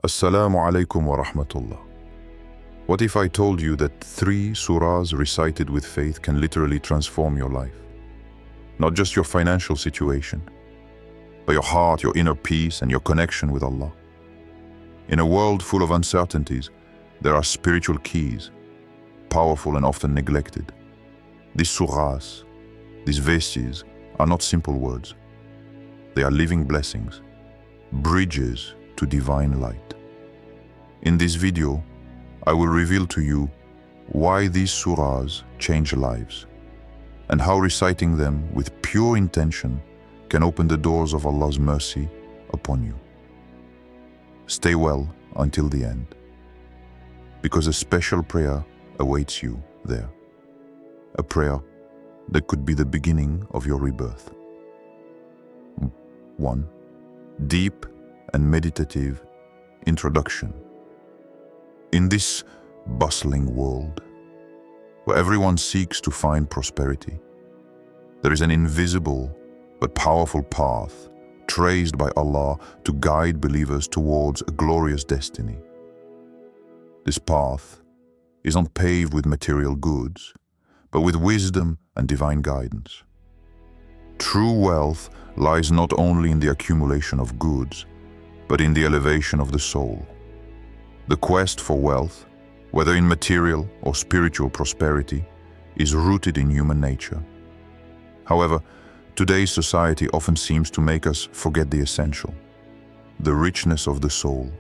Assalamu alaikum wa rahmatullah. What if I told you that 3 surahs recited with faith can literally transform your life? Not just your financial situation, but your heart, your inner peace, and your connection with Allah. In a world full of uncertainties, there are spiritual keys, powerful and often neglected. These surahs, these verses, are not simple words. They are living blessings, bridges to divine light. In this video, I will reveal to you why these surahs change lives and how reciting them with pure intention can open the doors of Allah's mercy upon you. Stay well until the end, because a special prayer awaits you there. A prayer that could be the beginning of your rebirth. 1. Deep and meditative introduction. In this bustling world, where everyone seeks to find prosperity, there is an invisible but powerful path traced by Allah to guide believers towards a glorious destiny. This path is not paved with material goods, but with wisdom and divine guidance. True wealth lies not only in the accumulation of goods, but in the elevation of the soul. The quest for wealth, whether in material or spiritual prosperity, is rooted in human nature. However, today's society often seems to make us forget the essential, the richness of the soul,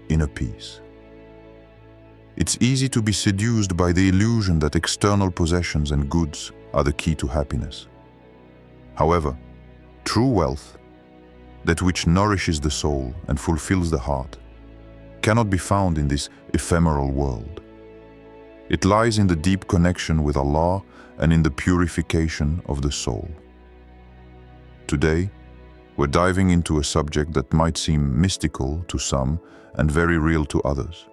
inner peace. It's easy to be seduced by the illusion that external possessions and goods are the key to happiness. However, true wealth, that which nourishes the soul and fulfills the heart, cannot be found in this ephemeral world. It lies in the deep connection with Allah and in the purification of the soul. Today, we're diving into a subject that might seem mystical to some and very real to others.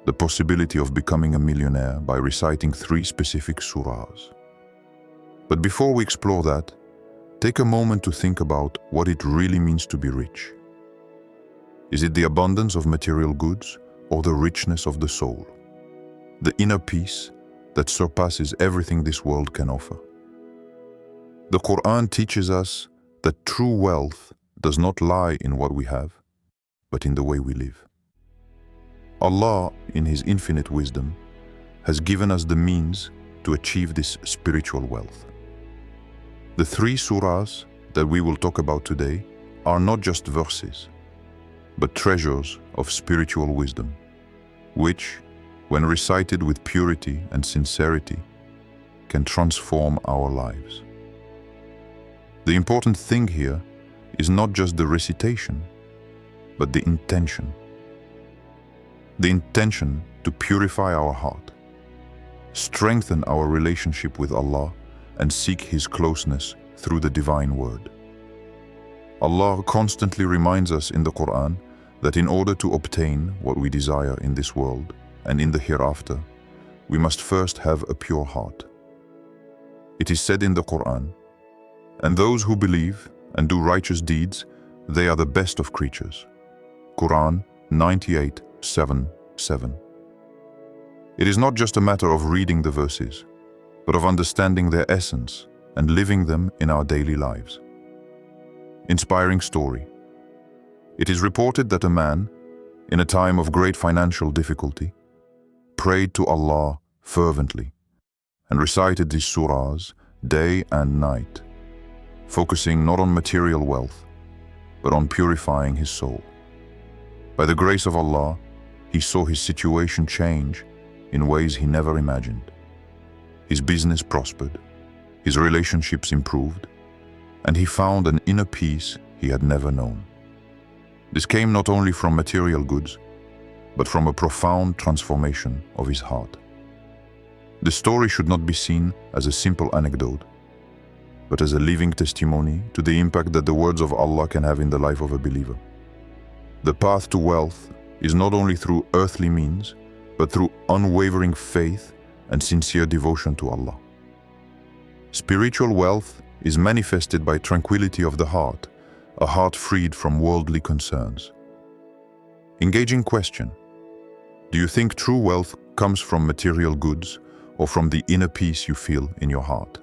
The possibility of becoming a millionaire by reciting 3 specific surahs. But before we explore that, take a moment to think about what it really means to be rich. Is it the abundance of material goods or the richness of the soul? The inner peace that surpasses everything this world can offer? The Qur'an teaches us that true wealth does not lie in what we have, but in the way we live. Allah, in His infinite wisdom, has given us the means to achieve this spiritual wealth. The 3 surahs that we will talk about today are not just verses, but treasures of spiritual wisdom, which, when recited with purity and sincerity, can transform our lives. The important thing here is not just the recitation, but the intention. The intention to purify our heart, strengthen our relationship with Allah, and seek His closeness through the divine word. Allah constantly reminds us in the Qur'an that in order to obtain what we desire in this world and in the hereafter, we must first have a pure heart. It is said in the Qur'an, "And those who believe and do righteous deeds, they are the best of creatures." Qur'an 98:7. It is not just a matter of reading the verses, but of understanding their essence and living them in our daily lives. Inspiring story. It is reported that a man, in a time of great financial difficulty, prayed to Allah fervently and recited these surahs day and night, focusing not on material wealth, but on purifying his soul. By the grace of Allah, he saw his situation change in ways he never imagined. His business prospered, his relationships improved, and he found an inner peace he had never known. This came not only from material goods, but from a profound transformation of his heart. The story should not be seen as a simple anecdote, but as a living testimony to the impact that the words of Allah can have in the life of a believer. The path to wealth is not only through earthly means, but through unwavering faith and sincere devotion to Allah. Spiritual wealth is manifested by tranquility of the heart, a heart freed from worldly concerns. Engaging question. Do you think true wealth comes from material goods or from the inner peace you feel in your heart?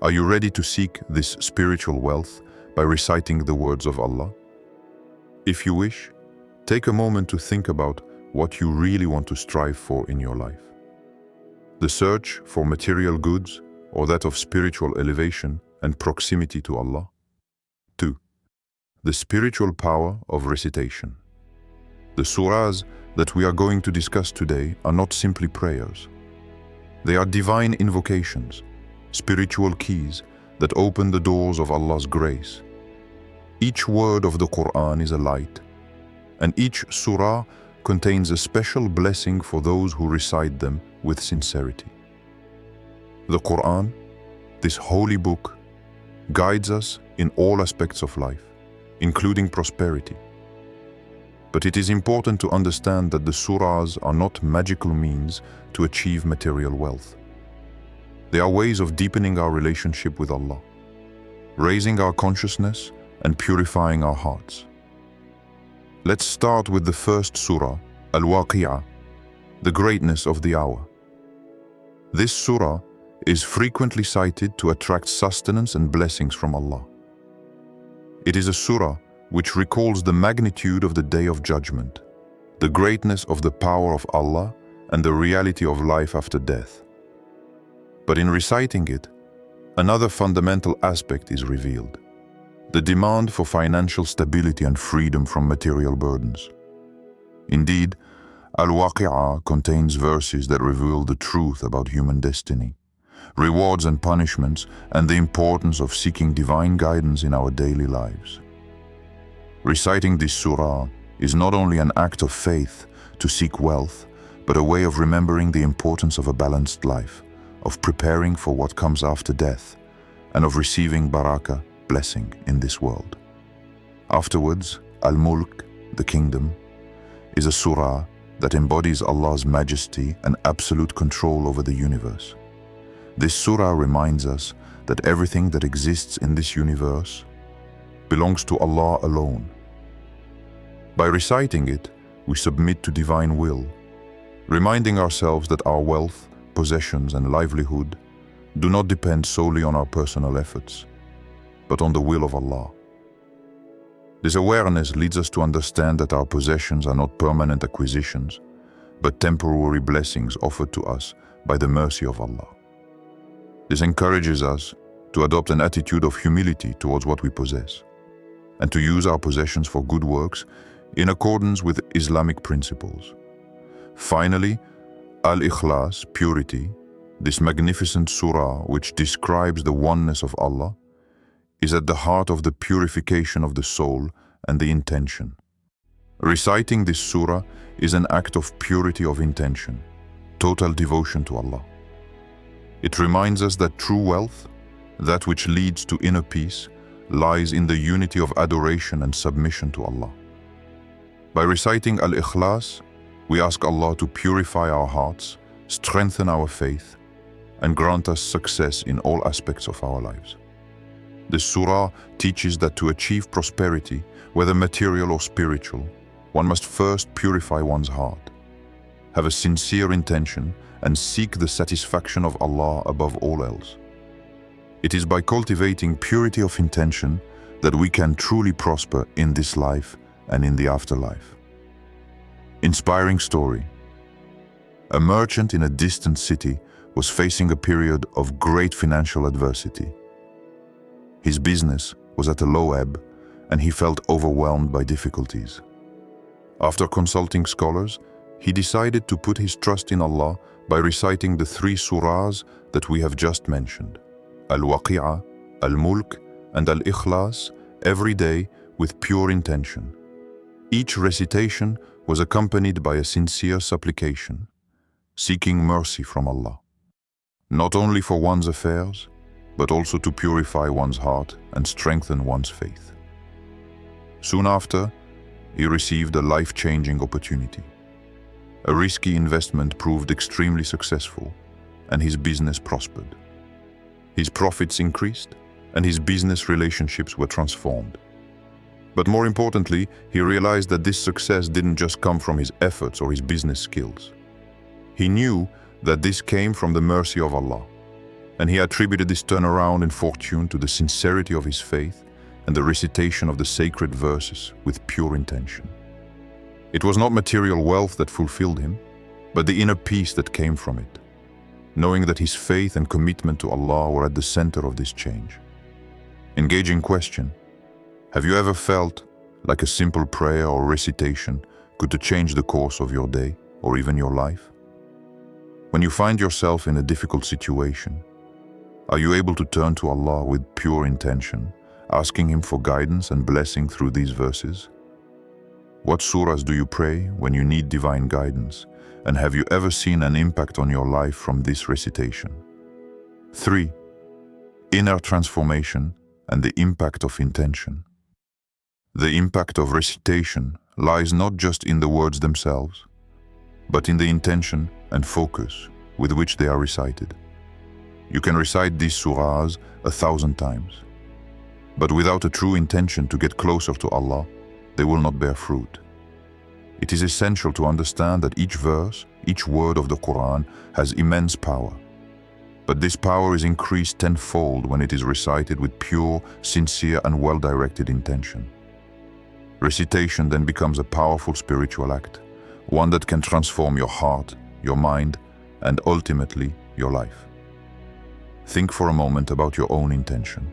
Are you ready to seek this spiritual wealth by reciting the words of Allah? If you wish, take a moment to think about what you really want to strive for in your life. The search for material goods or that of spiritual elevation and proximity to Allah? 2. The spiritual power of recitation. The surahs that we are going to discuss today are not simply prayers. They are divine invocations, spiritual keys that open the doors of Allah's grace. Each word of the Qur'an is a light, and each surah contains a special blessing for those who recite them with sincerity. The Qur'an, this holy book, guides us in all aspects of life, including prosperity. But it is important to understand that the surahs are not magical means to achieve material wealth. They are ways of deepening our relationship with Allah, raising our consciousness and purifying our hearts. Let's start with the first surah, Al-Waqi'ah, the greatness of the hour. This surah is frequently cited to attract sustenance and blessings from Allah. It is a surah which recalls the magnitude of the Day of Judgment, the greatness of the power of Allah, and the reality of life after death. But in reciting it, another fundamental aspect is revealed: the demand for financial stability and freedom from material burdens. Indeed, Al-Waqi'ah contains verses that reveal the truth about human destiny, rewards and punishments, and the importance of seeking divine guidance in our daily lives. Reciting this surah is not only an act of faith to seek wealth, but a way of remembering the importance of a balanced life, of preparing for what comes after death, and of receiving barakah, blessing, in this world. Afterwards, Al-Mulk, the kingdom, is a surah that embodies Allah's majesty and absolute control over the universe. This surah reminds us that everything that exists in this universe belongs to Allah alone. By reciting it, we submit to divine will, reminding ourselves that our wealth, possessions, and livelihood do not depend solely on our personal efforts, but on the will of Allah. This awareness leads us to understand that our possessions are not permanent acquisitions, but temporary blessings offered to us by the mercy of Allah. This encourages us to adopt an attitude of humility towards what we possess, and to use our possessions for good works in accordance with Islamic principles. Finally, Al-Ikhlas, purity, this magnificent surah which describes the oneness of Allah, is at the heart of the purification of the soul and the intention. Reciting this surah is an act of purity of intention, total devotion to Allah. It reminds us that true wealth, that which leads to inner peace, lies in the unity of adoration and submission to Allah. By reciting Al-Ikhlas, we ask Allah to purify our hearts, strengthen our faith, and grant us success in all aspects of our lives. The surah teaches that to achieve prosperity, whether material or spiritual, one must first purify one's heart, have a sincere intention, and seek the satisfaction of Allah above all else. It is by cultivating purity of intention that we can truly prosper in this life and in the afterlife. Inspiring story. A merchant in a distant city was facing a period of great financial adversity. His business was at a low ebb, and he felt overwhelmed by difficulties. After consulting scholars, he decided to put his trust in Allah by reciting the 3 surahs that we have just mentioned, Al-Waqi'ah, Al-Mulk, and Al-Ikhlas, every day with pure intention. Each recitation was accompanied by a sincere supplication, seeking mercy from Allah, not only for one's affairs, but also to purify one's heart and strengthen one's faith. Soon after, he received a life-changing opportunity. A risky investment proved extremely successful, and his business prospered. His profits increased, and his business relationships were transformed. But more importantly, he realized that this success didn't just come from his efforts or his business skills. He knew that this came from the mercy of Allah, and he attributed this turnaround in fortune to the sincerity of his faith and the recitation of the sacred verses with pure intention. It was not material wealth that fulfilled him, but the inner peace that came from it, knowing that his faith and commitment to Allah were at the center of this change. Engaging question: have you ever felt like a simple prayer or recitation could change the course of your day or even your life? When you find yourself in a difficult situation, are you able to turn to Allah with pure intention, asking Him for guidance and blessing through these verses? What surahs do you pray when you need divine guidance? And have you ever seen an impact on your life from this recitation? 3. Inner transformation and the impact of intention. The impact of recitation lies not just in the words themselves, but in the intention and focus with which they are recited. You can recite these surahs 1,000 times, but without a true intention to get closer to Allah, they will not bear fruit. It is essential to understand that each verse, each word of the Qur'an has immense power. But this power is increased tenfold when it is recited with pure, sincere, and well-directed intention. Recitation then becomes a powerful spiritual act, one that can transform your heart, your mind, and ultimately your life. Think for a moment about your own intention.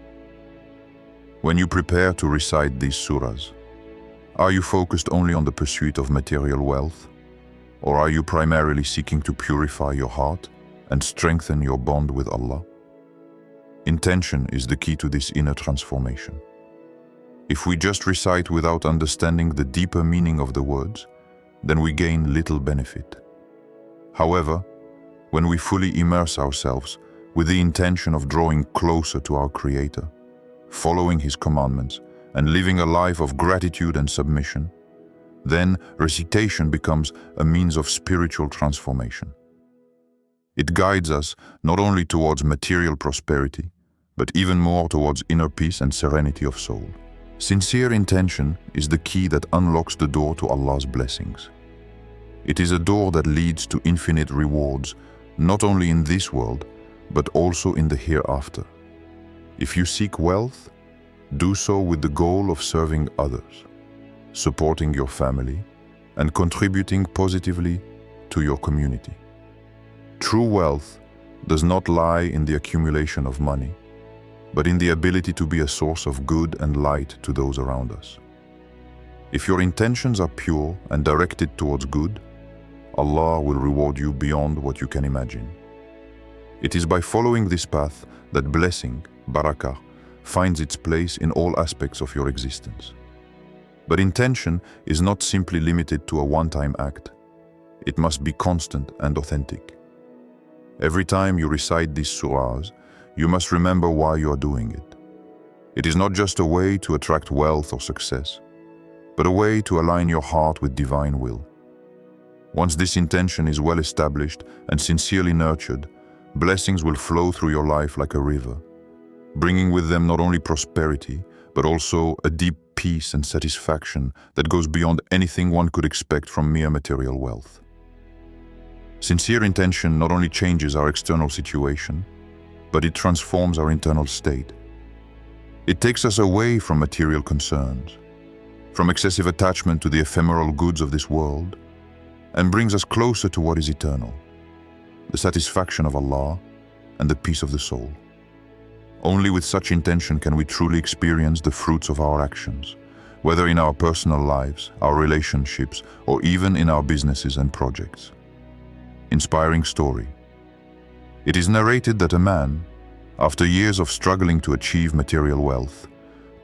When you prepare to recite these surahs, are you focused only on the pursuit of material wealth? Or are you primarily seeking to purify your heart and strengthen your bond with Allah? Intention is the key to this inner transformation. If we just recite without understanding the deeper meaning of the words, then we gain little benefit. However, when we fully immerse ourselves with the intention of drawing closer to our Creator, following His commandments, and living a life of gratitude and submission, then recitation becomes a means of spiritual transformation. It guides us not only towards material prosperity, but even more towards inner peace and serenity of soul. Sincere intention is the key that unlocks the door to Allah's blessings. It is a door that leads to infinite rewards, not only in this world, but also in the hereafter. If you seek wealth, do so with the goal of serving others, supporting your family, and contributing positively to your community. True wealth does not lie in the accumulation of money, but in the ability to be a source of good and light to those around us. If your intentions are pure and directed towards good, Allah will reward you beyond what you can imagine. It is by following this path that blessing, barakah, finds its place in all aspects of your existence. But intention is not simply limited to a one-time act. It must be constant and authentic. Every time you recite these surahs, you must remember why you are doing it. It is not just a way to attract wealth or success, but a way to align your heart with divine will. Once this intention is well established and sincerely nurtured, blessings will flow through your life like a river, bringing with them not only prosperity, but also a deep peace and satisfaction that goes beyond anything one could expect from mere material wealth. Sincere intention not only changes our external situation, but it transforms our internal state. It takes us away from material concerns, from excessive attachment to the ephemeral goods of this world, and brings us closer to what is eternal, the satisfaction of Allah and the peace of the soul. Only with such intention can we truly experience the fruits of our actions, whether in our personal lives, our relationships, or even in our businesses and projects. Inspiring story. It is narrated that a man, after years of struggling to achieve material wealth,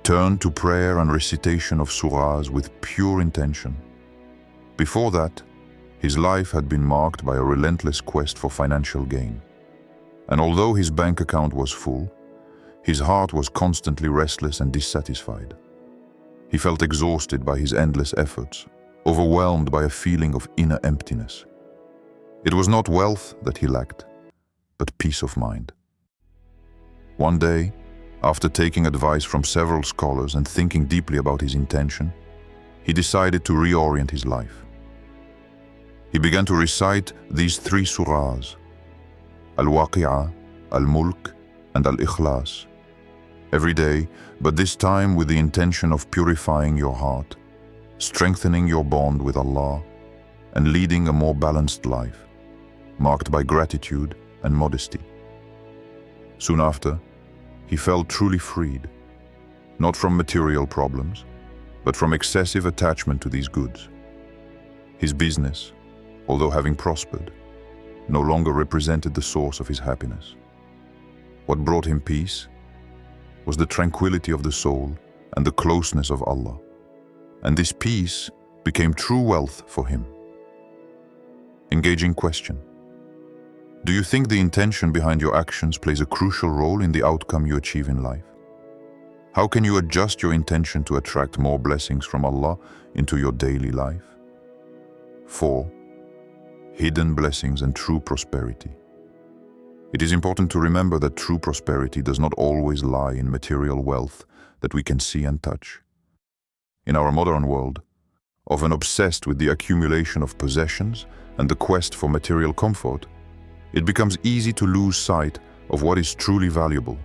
turned to prayer and recitation of surahs with pure intention. Before that, his life had been marked by a relentless quest for financial gain. And although his bank account was full, his heart was constantly restless and dissatisfied. He felt exhausted by his endless efforts, overwhelmed by a feeling of inner emptiness. It was not wealth that he lacked, but peace of mind. One day, After taking advice from several scholars and thinking deeply about his intention, he decided to reorient his life. He began to recite these 3 surahs, Al-Waqi'ah, Al-Mulk, and Al-Ikhlas, every day, but this time with the intention of purifying your heart, strengthening your bond with Allah, and leading a more balanced life, marked by gratitude and modesty. Soon after, he felt truly freed, not from material problems, but from excessive attachment to these goods. His business, although having prospered, no longer represented the source of his happiness. What brought him peace was the tranquility of the soul and the closeness of Allah, and this peace became true wealth for him. Engaging question. Do you think the intention behind your actions plays a crucial role in the outcome you achieve in life? How can you adjust your intention to attract more blessings from Allah into your daily life? 4. Hidden blessings and true prosperity. It is important to remember that true prosperity does not always lie in material wealth that we can see and touch. In our modern world, often obsessed with the accumulation of possessions and the quest for material comfort, it becomes easy to lose sight of what is truly valuable.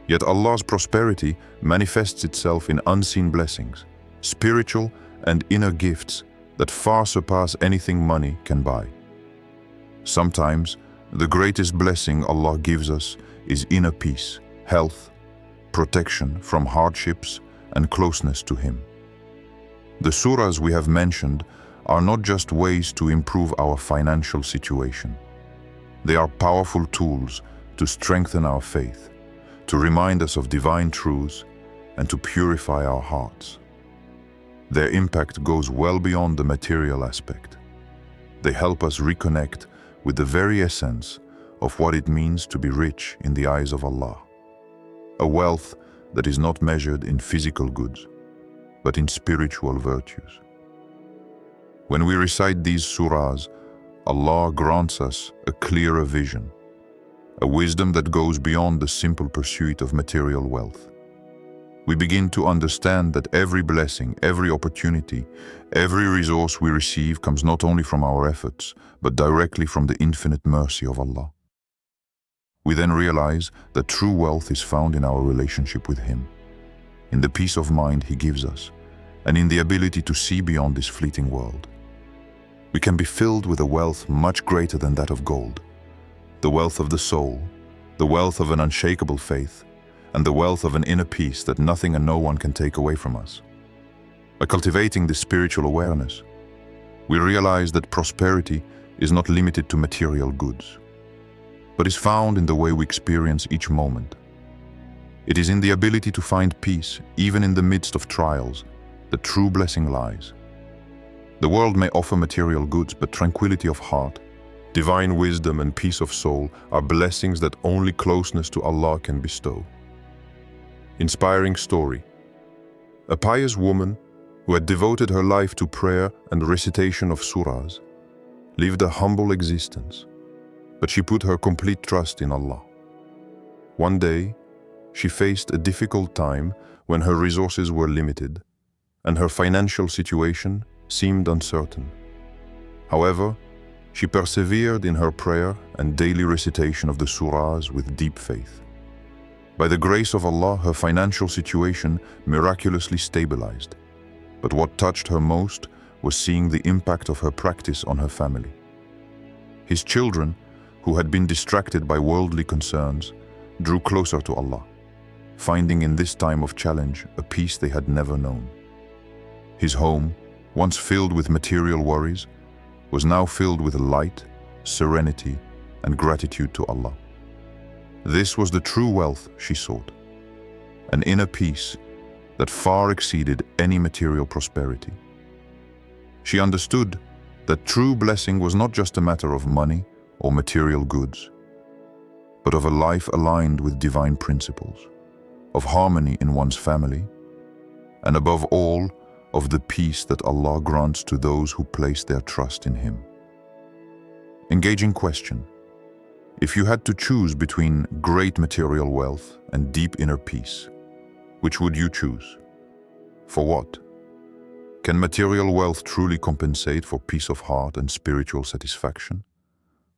Yet Allah's prosperity manifests itself in unseen blessings, spiritual and inner gifts that far surpass anything money can buy. Sometimes, the greatest blessing Allah gives us is inner peace, health, protection from hardships, and closeness to Him. The surahs we have mentioned are not just ways to improve our financial situation. They are powerful tools to strengthen our faith, to remind us of divine truths, and to purify our hearts. Their impact goes well beyond the material aspect. They help us reconnect with the very essence of what it means to be rich in the eyes of Allah. A wealth that is not measured in physical goods, but in spiritual virtues. When we recite these surahs, Allah grants us a clearer vision, a wisdom that goes beyond the simple pursuit of material wealth. We begin to understand that every blessing, every opportunity, every resource we receive comes not only from our efforts, but directly from the infinite mercy of Allah. We then realize that true wealth is found in our relationship with Him, in the peace of mind He gives us, and in the ability to see beyond this fleeting world. We can be filled with a wealth much greater than that of gold, the wealth of the soul, the wealth of an unshakable faith, and the wealth of an inner peace that nothing and no one can take away from us. By cultivating this spiritual awareness, we realize that prosperity is not limited to material goods, but is found in the way we experience each moment. It is in the ability to find peace, even in the midst of trials, that true blessing lies. The world may offer material goods, but tranquility of heart, divine wisdom, and peace of soul are blessings that only closeness to Allah can bestow. Inspiring story. A pious woman who had devoted her life to prayer and recitation of surahs lived a humble existence, but she put her complete trust in Allah. One day, she faced a difficult time when her resources were limited and her financial situation seemed uncertain. However, she persevered in her prayer and daily recitation of the surahs with deep faith. By the grace of Allah, her financial situation miraculously stabilized. But what touched her most was seeing the impact of her practice on her family. His children, who had been distracted by worldly concerns, drew closer to Allah, finding in this time of challenge a peace they had never known. His home, once filled with material worries, was now filled with light, serenity, and gratitude to Allah. This was the true wealth she sought, an inner peace that far exceeded any material prosperity. She understood that true blessing was not just a matter of money or material goods, but of a life aligned with divine principles, of harmony in one's family, and above all, of the peace that Allah grants to those who place their trust in Him. Engaging question. If you had to choose between great material wealth and deep inner peace, which would you choose? For what? Can material wealth truly compensate for peace of heart and spiritual satisfaction?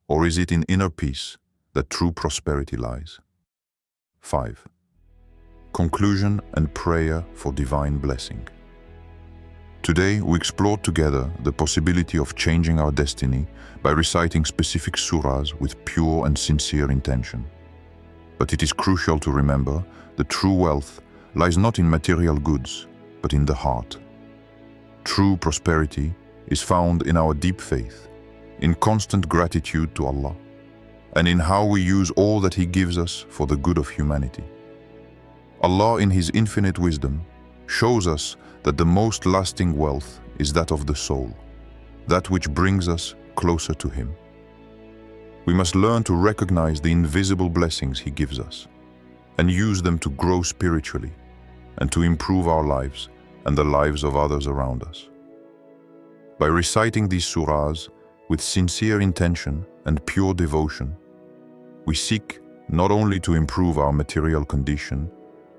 Or is it in inner peace that true prosperity lies? 5. Conclusion and prayer for divine blessing. Today, we explored together the possibility of changing our destiny by reciting specific surahs with pure and sincere intention. But it is crucial to remember that true wealth lies not in material goods, but in the heart. True prosperity is found in our deep faith, in constant gratitude to Allah, and in how we use all that He gives us for the good of humanity. Allah, in His infinite wisdom, shows us that the most lasting wealth is that of the soul, that which brings us closer to Him. We must learn to recognize the invisible blessings He gives us and use them to grow spiritually and to improve our lives and the lives of others around us. By reciting these surahs with sincere intention and pure devotion, we seek not only to improve our material condition,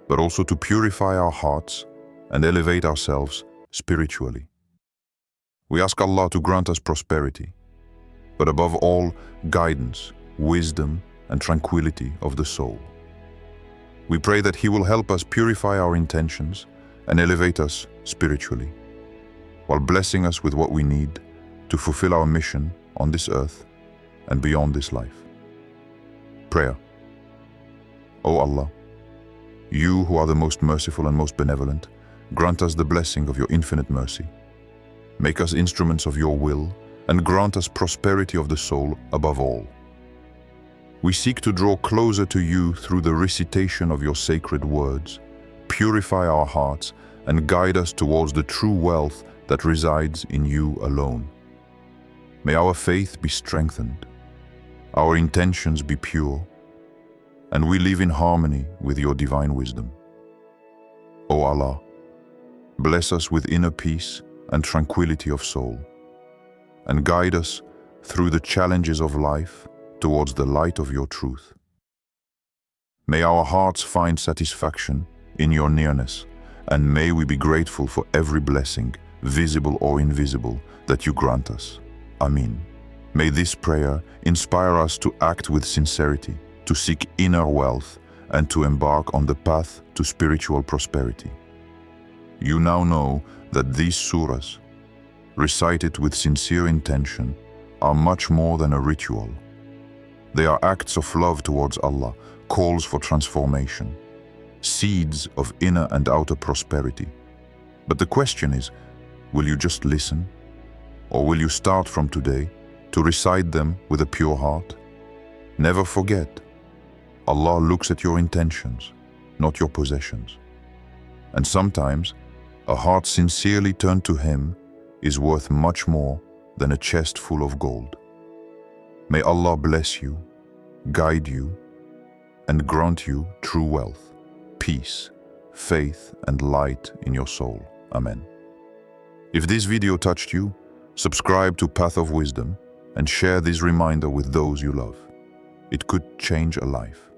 but also to purify our hearts and elevate ourselves spiritually. We ask Allah to grant us prosperity, but above all, guidance, wisdom, and tranquility of the soul. We pray that He will help us purify our intentions and elevate us spiritually, while blessing us with what we need to fulfill our mission on this earth and beyond this life. Prayer. O Allah, You who are the most merciful and most benevolent, grant us the blessing of Your infinite mercy. Make us instruments of Your will and grant us prosperity of the soul above all. We seek to draw closer to You through the recitation of Your sacred words, purify our hearts, and guide us towards the true wealth that resides in You alone. May our faith be strengthened, our intentions be pure, and we live in harmony with Your divine wisdom. O Allah, bless us with inner peace and tranquility of soul, and guide us through the challenges of life towards the light of Your truth. May our hearts find satisfaction in Your nearness, and may we be grateful for every blessing, visible or invisible, that You grant us. Amin. May this prayer inspire us to act with sincerity, to seek inner wealth, and to embark on the path to spiritual prosperity. You now know that these surahs, recited with sincere intention, are much more than a ritual. They are acts of love towards Allah, calls for transformation, seeds of inner and outer prosperity. But the question is, will you just listen? Or will you start from today to recite them with a pure heart? Never forget, Allah looks at your intentions, not your possessions. And sometimes, a heart sincerely turned to Him is worth much more than a chest full of gold. May Allah bless you, guide you, and grant you true wealth, peace, faith, and light in your soul. Amen. If this video touched you, subscribe to Path of Wisdom and share this reminder with those you love. It could change a life.